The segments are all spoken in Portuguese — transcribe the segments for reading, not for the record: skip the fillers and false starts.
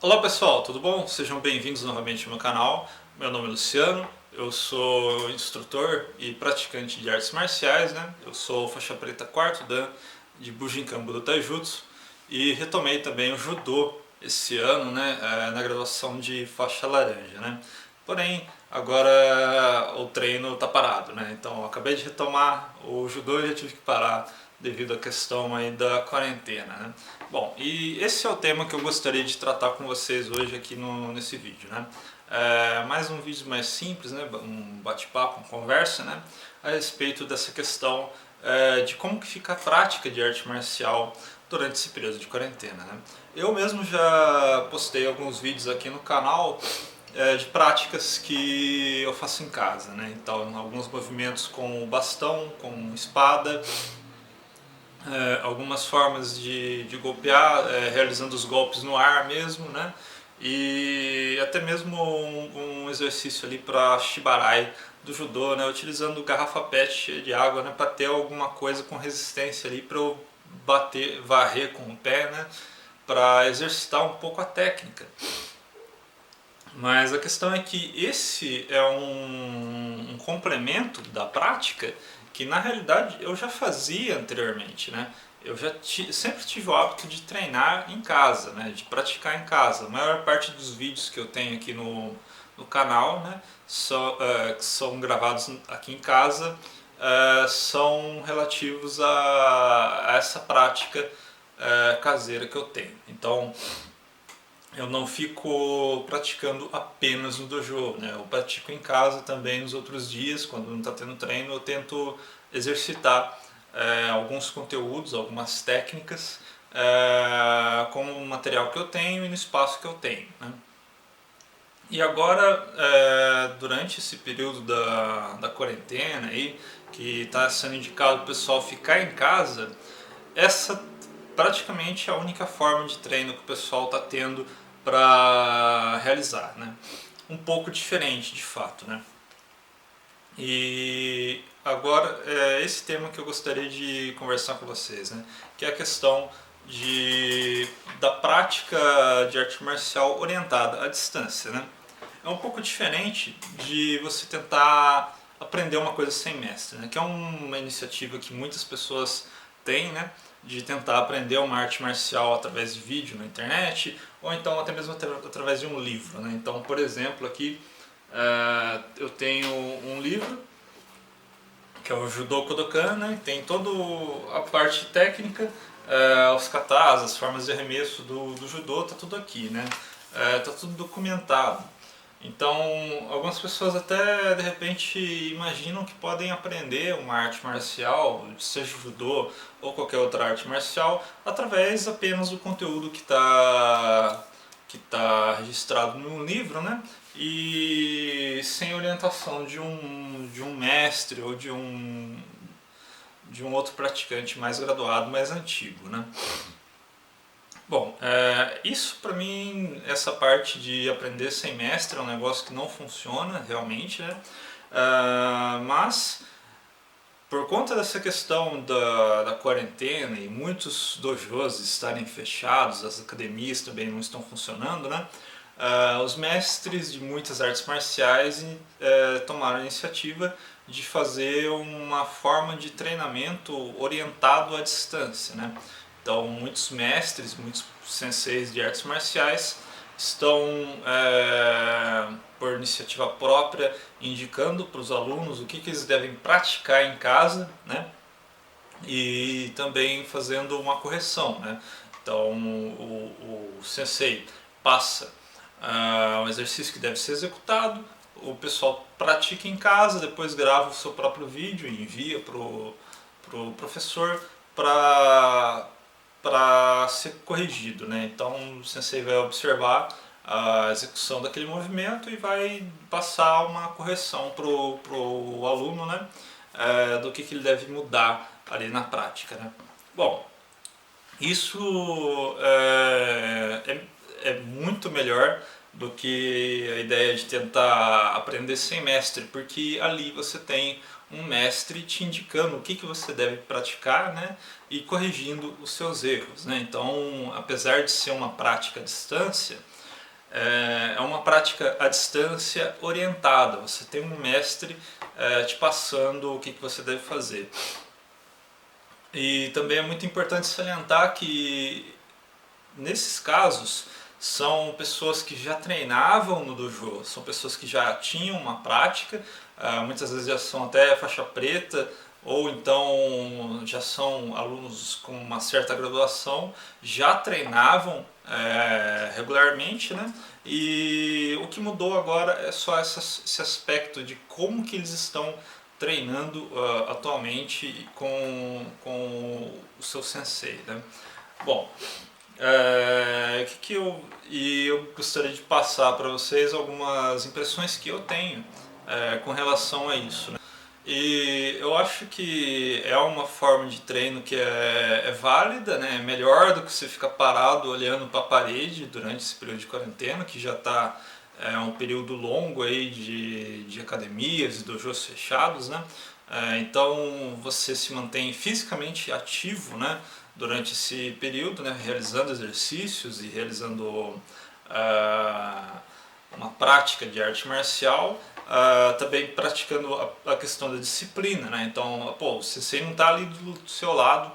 Olá pessoal, tudo bom? Sejam bem-vindos novamente ao meu canal. Meu nome é Luciano, eu sou instrutor e praticante de artes marciais, né? Eu sou faixa preta 4º Dan de Bujinkan do Taijutsu e retomei também o Judô esse ano, né? Na graduação de faixa laranja, né? Porém, agora o treino está parado, né? Então eu acabei de retomar o Judô e já tive que parar devido à questão aí da quarentena, né? Bom, e esse é o tema que eu gostaria de tratar com vocês hoje aqui nesse vídeo, né? Mais um vídeo mais simples, né? Um bate-papo, uma conversa, né? A respeito dessa questão de como que fica a prática de arte marcial durante esse período de quarentena, né? Eu mesmo já postei alguns vídeos aqui no canal de práticas que eu faço em casa, né? Então, alguns movimentos com bastão, com espada, algumas formas de golpear, realizando os golpes no ar mesmo, né? E até mesmo um exercício ali para Shibarai do judô, né? Utilizando garrafa PET cheia de água, né? Para ter alguma coisa com resistência ali para eu bater, varrer com o pé, né? Para exercitar um pouco a técnica. Mas a questão é que esse é um complemento da prática que na realidade eu já fazia anteriormente, né? Eu já sempre tive o hábito de treinar em casa, né? De praticar em casa. A maior parte dos vídeos que eu tenho aqui no canal, né? Que são gravados aqui em casa, são relativos a essa prática caseira que eu tenho. Então, eu não fico praticando apenas no dojo, né? Eu pratico em casa também nos outros dias, quando não está tendo treino, eu tento exercitar alguns conteúdos, algumas técnicas com o material que eu tenho e no espaço que eu tenho, né? E agora, durante esse período da quarentena aí, que está sendo indicado o pessoal ficar em casa, essa praticamente é a única forma de treino que o pessoal está tendo para realizar, né? Um pouco diferente de fato, né? E agora esse tema que eu gostaria de conversar com vocês, né? Que é a questão da prática de arte marcial orientada à distância, né? É um pouco diferente de você tentar aprender uma coisa sem mestre, né? Que é uma iniciativa que muitas pessoas têm, né? De tentar aprender uma arte marcial através de vídeo na internet ou então até mesmo através de um livro, né? Então, por exemplo, aqui eu tenho um livro que é o Judô Kodokan, né? Tem toda a parte técnica, os katas, as formas de arremesso do judô, tá tudo aqui, né? Tá tudo documentado. Então, algumas pessoas até de repente imaginam que podem aprender uma arte marcial, seja o judô ou qualquer outra arte marcial, através apenas do conteúdo que tá registrado no livro, né? E sem orientação de um mestre ou de um outro praticante mais graduado, mais antigo, né? Bom, isso para mim, essa parte de aprender sem mestre é um negócio que não funciona realmente, né? Mas por conta dessa questão da quarentena e muitos dojos estarem fechados, as academias também não estão funcionando, né? Os mestres de muitas artes marciais tomaram a iniciativa de fazer uma forma de treinamento orientado à distância, né? Então, muitos mestres, muitos senseis de artes marciais estão, por iniciativa própria, indicando para os alunos o que eles devem praticar em casa, né? E também fazendo uma correção, né? Então, o sensei passa um exercício que deve ser executado, o pessoal pratica em casa, depois grava o seu próprio vídeo e envia para o professor para ser corrigido, né? Então o sensei vai observar a execução daquele movimento e vai passar uma correção pro aluno, né? Do que ele deve mudar ali na prática, né? Bom, isso é muito melhor do que a ideia de tentar aprender sem mestre, porque ali você tem um mestre te indicando o que você deve praticar, né, e corrigindo os seus erros, né? Então, apesar de ser uma prática à distância, é uma prática à distância orientada. Você tem um mestre te passando o que você deve fazer. E também é muito importante salientar que nesses casos são pessoas que já treinavam no dojo, são pessoas que já tinham uma prática, muitas vezes já são até faixa preta, ou então já são alunos com uma certa graduação, já treinavam regularmente, né? E o que mudou agora é só esse aspecto de como que eles estão treinando atualmente com o seu sensei, né? Bom, eu gostaria de passar para vocês algumas impressões que eu tenho com relação a isso, né? E eu acho que é uma forma de treino que é válida, né? É melhor do que você ficar parado olhando para a parede durante esse período de quarentena, que já está um período longo aí de academias e dojos fechados, né? Então você se mantém fisicamente ativo, né? Durante esse período, né? Realizando exercícios e realizando uma prática de arte marcial, também praticando a questão da disciplina, né? Então, pô, você não está ali do seu lado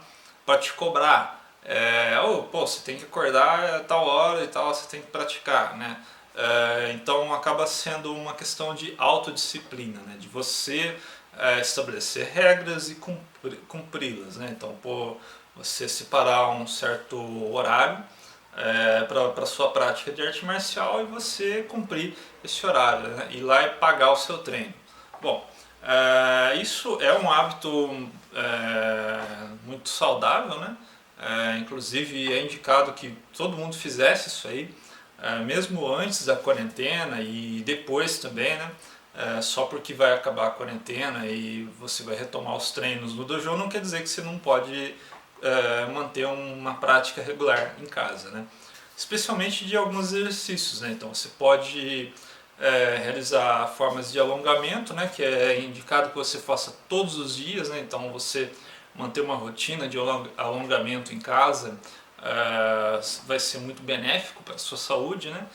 para te cobrar. Você tem que acordar a tal hora e tal, você tem que praticar, né? Então acaba sendo uma questão de autodisciplina, né? De você estabelecer regras e cumpri-las, né? Então, você separar um certo horário para sua prática de arte marcial e você cumprir esse horário, né? Ir lá e pagar o seu treino. Bom, isso é um hábito muito saudável, né? Inclusive é indicado que todo mundo fizesse isso aí, mesmo antes da quarentena e depois também, né? Só porque vai acabar a quarentena e você vai retomar os treinos no dojo não quer dizer que você não pode manter uma prática regular em casa, né? Especialmente de alguns exercícios, né? Então você pode realizar formas de alongamento, né? Que é indicado que você faça todos os dias, né? Então você manter uma rotina de alongamento em casa vai ser muito benéfico para a sua saúde, né?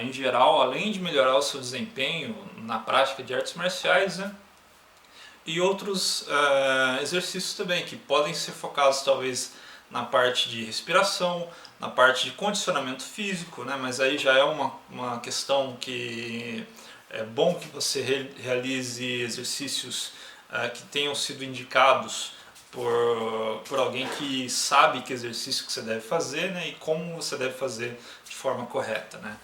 Em geral, além de melhorar o seu desempenho na prática de artes marciais, né? E outros exercícios também que podem ser focados talvez na parte de respiração, na parte de condicionamento físico, né? Mas aí já é uma questão que é bom que você realize exercícios que tenham sido indicados por alguém que sabe que exercício que você deve fazer, né? E como você deve fazer de forma correta, né?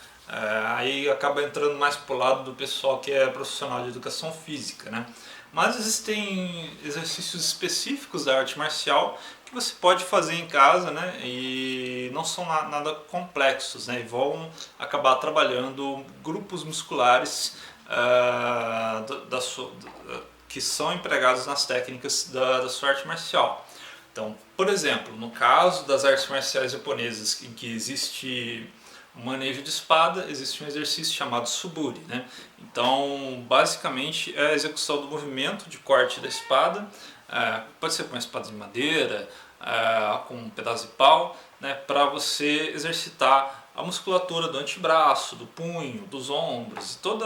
Aí acaba entrando mais para o lado do pessoal que é profissional de educação física, né? Mas existem exercícios específicos da arte marcial que você pode fazer em casa, né? E não são nada complexos, né? E vão acabar trabalhando grupos musculares que são empregados nas técnicas da sua arte marcial. Então, por exemplo, no caso das artes marciais japonesas em que existe o manejo de espada, existe um exercício chamado suburi, né? Então, basicamente é a execução do movimento de corte da espada, pode ser com uma espada de madeira, com um pedaço de pau, né? Para você exercitar a musculatura do antebraço, do punho, dos ombros, toda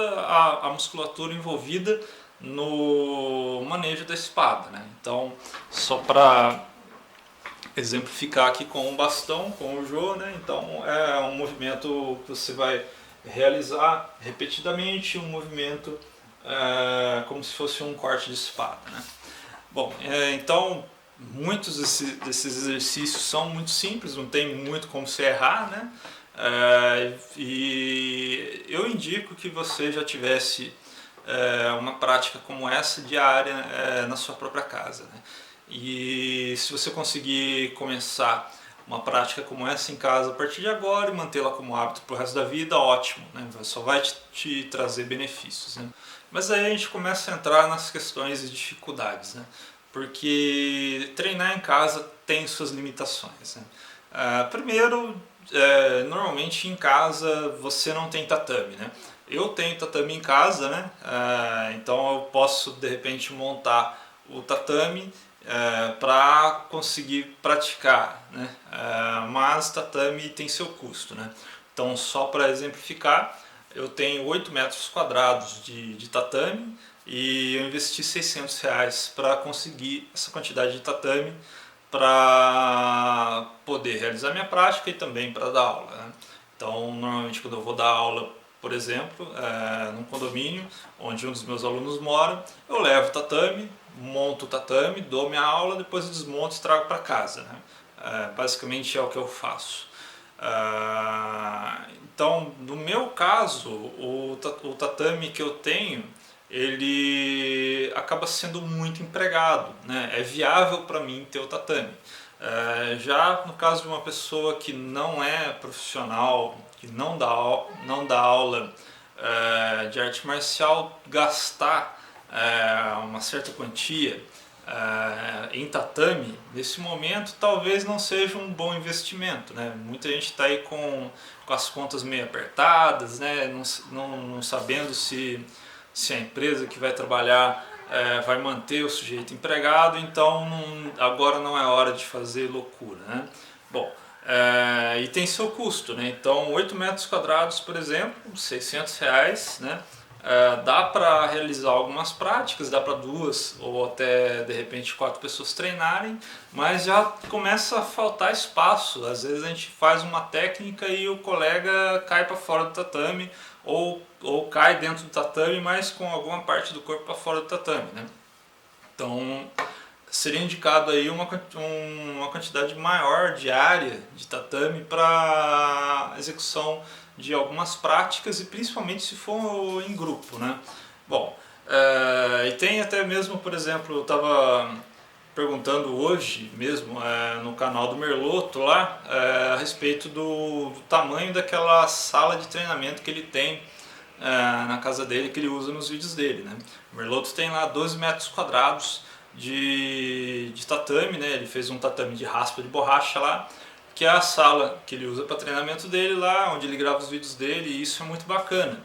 a musculatura envolvida no manejo da espada, né? Então, só para exemplificar aqui com um bastão, com o jo, né? Então é um movimento que você vai realizar repetidamente, um movimento como se fosse um corte de espada, né? Bom, então muitos desses exercícios são muito simples, não tem muito como você errar, né? E eu indico que você já tivesse uma prática como essa diária na sua própria casa, né? E se você conseguir começar uma prática como essa em casa a partir de agora e mantê-la como hábito para o resto da vida, ótimo, né? Só vai te trazer benefícios, né? Mas aí a gente começa a entrar nas questões e dificuldades, né? Porque treinar em casa tem suas limitações, né? Primeiro, normalmente em casa você não tem tatame, né? Eu tenho tatame em casa, né? Então eu posso de repente montar o tatame para conseguir praticar, né? Mas tatame tem seu custo, né? Então, só para exemplificar, eu tenho 8 metros quadrados de tatame e eu investi R$ 600 para conseguir essa quantidade de tatame para poder realizar minha prática e também para dar aula, né? Então, normalmente quando eu vou dar aula, por exemplo, num condomínio onde um dos meus alunos mora, eu levo o tatame, monto o tatame, dou minha aula, depois eu desmonto e trago para casa, né? Basicamente é o que eu faço. Então, no meu caso, o tatame que eu tenho, ele acaba sendo muito empregado, né? É viável para mim ter o tatame. Já no caso de uma pessoa que não é profissional, que não dá aula de arte marcial, gastar uma certa quantia em tatame, nesse momento talvez não seja um bom investimento, né? Muita gente está aí com as contas meio apertadas, né? Não sabendo se a empresa que vai trabalhar vai manter o sujeito empregado, então agora não é hora de fazer loucura, né? Bom, e tem seu custo, né? Então 8 metros quadrados, por exemplo, R$ 600, né? Dá para realizar algumas práticas, dá para 2 ou até de repente 4 pessoas treinarem, mas já começa a faltar espaço. Às vezes a gente faz uma técnica e o colega cai para fora do tatame ou cai dentro do tatame, mas com alguma parte do corpo para fora do tatame, né? Então seria indicado aí uma quantidade maior de área de tatame para execução de algumas práticas e principalmente se for em grupo, né? Bom, e tem até mesmo, por exemplo, eu estava perguntando hoje mesmo no canal do Merloto lá a respeito do tamanho daquela sala de treinamento que ele tem na casa dele, que ele usa nos vídeos dele, né? O Merloto tem lá 12 metros quadrados de tatame, né? Ele fez um tatame de raspa de borracha lá, que é a sala que ele usa para treinamento dele lá, onde ele grava os vídeos dele, e isso é muito bacana.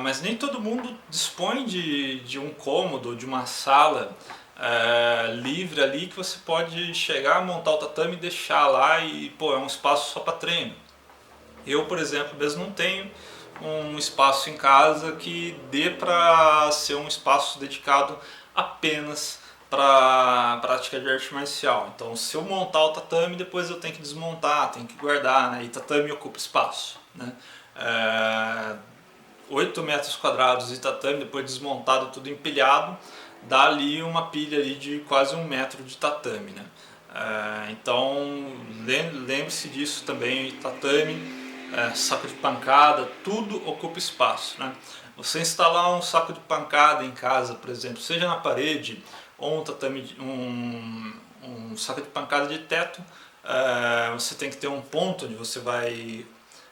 Mas nem todo mundo dispõe de um cômodo, de uma sala livre ali que você pode chegar, montar o tatame e deixar lá e pô, é um espaço só para treino. Eu, por exemplo, mesmo não tenho um espaço em casa que dê para ser um espaço dedicado apenas para a prática de arte marcial. Então, se eu montar o tatame, depois eu tenho que desmontar, tenho que guardar, né? E tatame ocupa espaço, né? 8 metros quadrados de tatame, depois desmontado, tudo empilhado, dá ali uma pilha ali de quase 1 metro de tatame, né? Então, lembre-se disso também, tatame, saco de pancada, tudo ocupa espaço, né? Você instalar um saco de pancada em casa, por exemplo, seja na parede ou um saco de pancada de teto, você tem que ter um ponto onde você vai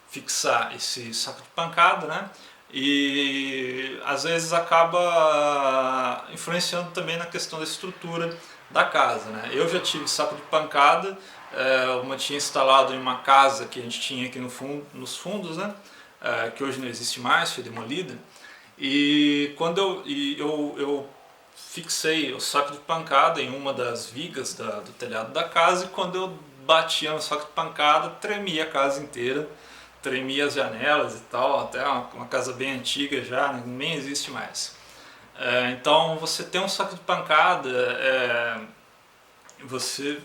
fixar esse saco de pancada, né? E às vezes acaba influenciando também na questão da estrutura da casa, né? Eu já tive saco de pancada, uma tinha instalado em uma casa que a gente tinha aqui no fundo, nos fundos, né? Que hoje não existe mais, foi demolida. E quando eu fixei o saco de pancada em uma das vigas do telhado da casa, e quando eu batia no saco de pancada, tremia a casa inteira, tremia as janelas e tal, até uma casa bem antiga já, né, nem existe mais. Então você tem um saco de pancada, você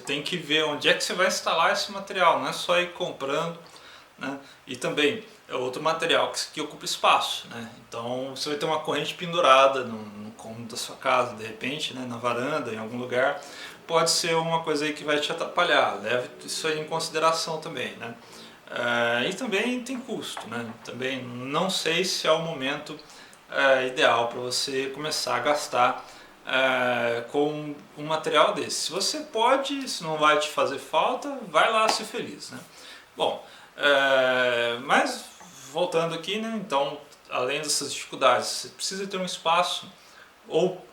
tem que ver onde é que você vai instalar esse material, não é só ir comprando, né? E também é outro material que ocupa espaço, né? Então você vai ter uma corrente pendurada no cômodo da sua casa, de repente, né, na varanda, em algum lugar, pode ser uma coisa aí que vai te atrapalhar, leve isso aí em consideração também, né? E também tem custo, né? Também não sei se é o momento ideal para você começar a gastar com um material desse. Se você pode, se não vai te fazer falta, vai lá ser feliz, né? Bom, mas voltando aqui, né? Então, além dessas dificuldades, você precisa ter um espaço ou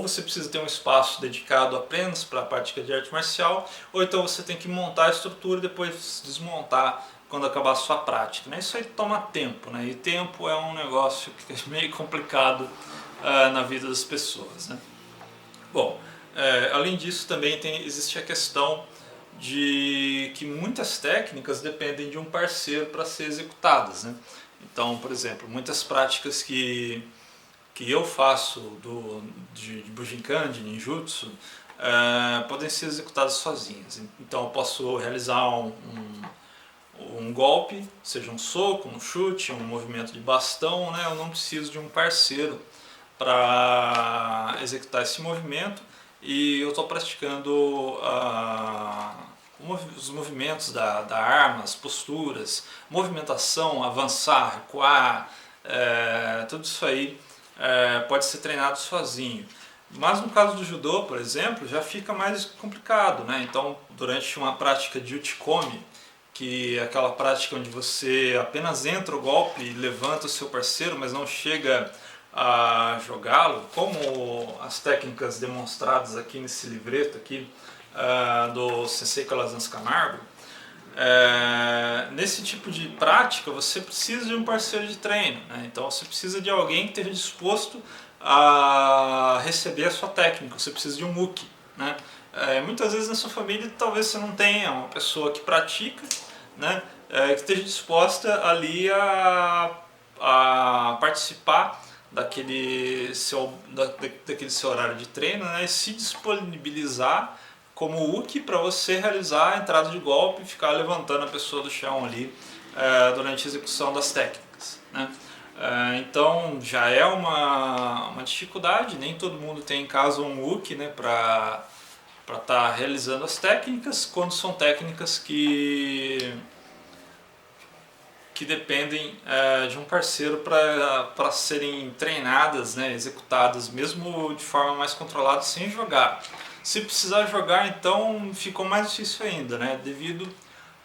você precisa ter um espaço dedicado apenas para a prática de arte marcial, ou então você tem que montar a estrutura e depois desmontar quando acabar a sua prática, né? Isso aí toma tempo, né? E tempo é um negócio que é meio complicado na vida das pessoas, né? Bom, além disso também existe a questão de que muitas técnicas dependem de um parceiro para ser executadas, né? Então, por exemplo, muitas práticas que eu faço de Bujinkan, de Ninjutsu, podem ser executadas sozinhas. Então eu posso realizar um golpe, seja um soco, um chute, um movimento de bastão, né? Eu não preciso de um parceiro para executar esse movimento, e eu estou praticando os movimentos da arma, as posturas, movimentação, avançar, recuar, tudo isso aí pode ser treinado sozinho. Mas no caso do judô, por exemplo, já fica mais complicado, né? Então, durante uma prática de uchikomi, que é aquela prática onde você apenas entra o golpe e levanta o seu parceiro, mas não chega a jogá-lo, como as técnicas demonstradas aqui nesse livreto aqui, do Sensei Calazans Camargo, nesse tipo de prática você precisa de um parceiro de treino, né? Então você precisa de alguém que esteja disposto a receber a sua técnica, você precisa de um uke, né? Muitas vezes na sua família talvez você não tenha uma pessoa que pratica, né? Que esteja disposta ali a participar daquele seu horário de treino, né? E se disponibilizar como uke para você realizar a entrada de golpe e ficar levantando a pessoa do chão ali durante a execução das técnicas, né? Então já é uma dificuldade, nem todo mundo tem em casa um uke, né, para estar realizando as técnicas, quando são técnicas que dependem de um parceiro para serem treinadas, né, executadas, mesmo de forma mais controlada, sem jogar. Se precisar jogar, então ficou mais difícil ainda, né, devido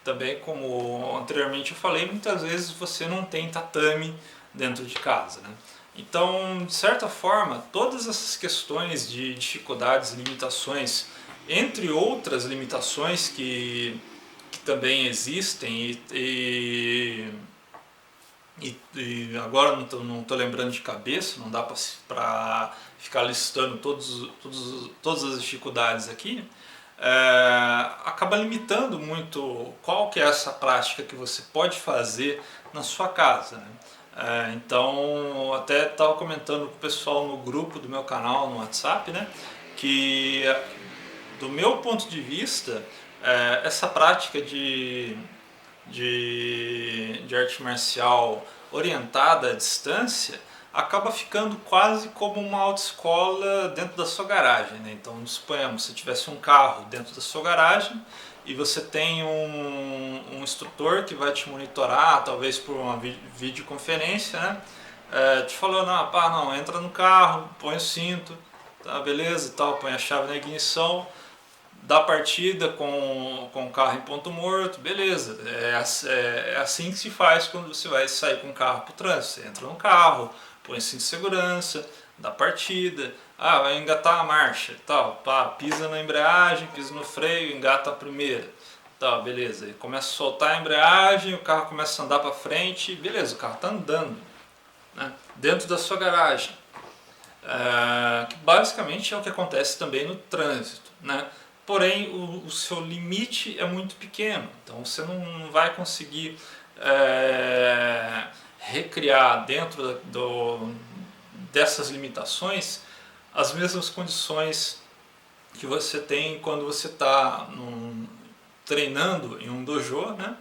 também, como anteriormente eu falei, muitas vezes você não tem tatame dentro de casa, né? Então, de certa forma, todas essas questões de dificuldades, limitações, entre outras limitações que também existem e agora não tô lembrando de cabeça, não dá para ficar listando todas as dificuldades aqui, acaba limitando muito qual que é essa prática que você pode fazer na sua casa, né? Então, até estava comentando com o pessoal no grupo do meu canal no WhatsApp, né, que do meu ponto de vista, essa prática de arte marcial orientada à distância acaba ficando quase como uma autoescola dentro da sua garagem, né? Então, suponhamos, se tivesse um carro dentro da sua garagem e você tem um instrutor que vai te monitorar, talvez por uma videoconferência, né? Te falando, não, entra no carro, põe o cinto, tá, beleza e tal, põe a chave na ignição, da partida com o carro em ponto morto, beleza. É assim que se faz quando você vai sair com o carro para o trânsito. Você entra no carro, põe cinto de segurança, dá partida, vai engatar a marcha, tal, pisa na embreagem, pisa no freio, engata a primeira, tal, beleza. E começa a soltar a embreagem, o carro começa a andar para frente, beleza, o carro está andando, né, dentro da sua garagem. Que basicamente é o que acontece também no trânsito, né? Porém, o seu limite é muito pequeno, então você não vai conseguir recriar dentro dessas limitações as mesmas condições que você tem quando você está treinando em um dojo, né?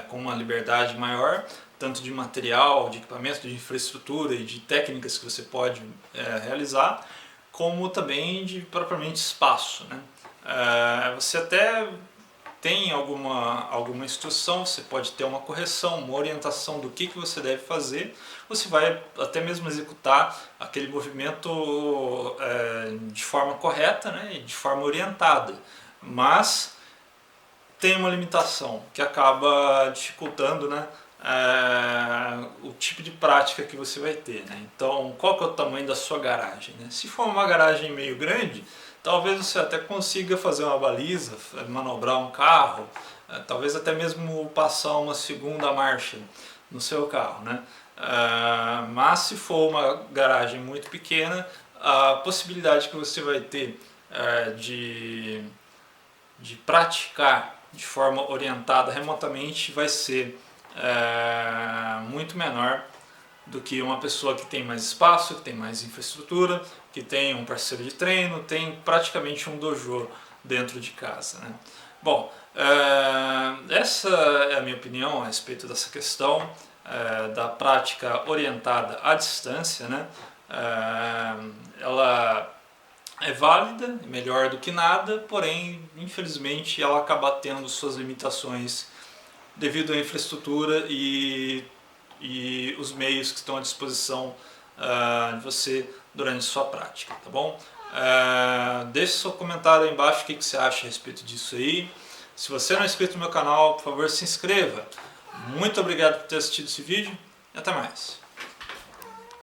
Com uma liberdade maior, tanto de material, de equipamento, de infraestrutura e de técnicas que você pode realizar, como também de propriamente espaço, né? Você até tem alguma instrução, você pode ter uma correção, uma orientação do que você deve fazer, você vai até mesmo executar aquele movimento de forma correta, né, e de forma orientada, mas tem uma limitação que acaba dificultando, né, o tipo de prática que você vai ter, né? Então, qual que é o tamanho da sua garagem, né? Se for uma garagem meio grande, talvez você até consiga fazer uma baliza, manobrar um carro, talvez até mesmo passar uma segunda marcha no seu carro, né? Mas se for uma garagem muito pequena, a possibilidade que você vai ter de de praticar de forma orientada remotamente vai ser muito menor do que uma pessoa que tem mais espaço, que tem mais infraestrutura, que tem um parceiro de treino, tem praticamente um dojo dentro de casa, né? Bom, essa é a minha opinião a respeito dessa questão da prática orientada à distância, né? Ela é válida, melhor do que nada, porém, infelizmente, ela acaba tendo suas limitações devido à infraestrutura e os meios que estão à disposição de você durante sua prática, tá bom? Deixe seu comentário aí embaixo o que você acha a respeito disso aí. Se você não é inscrito no meu canal, por favor se inscreva. Muito obrigado por ter assistido esse vídeo e até mais.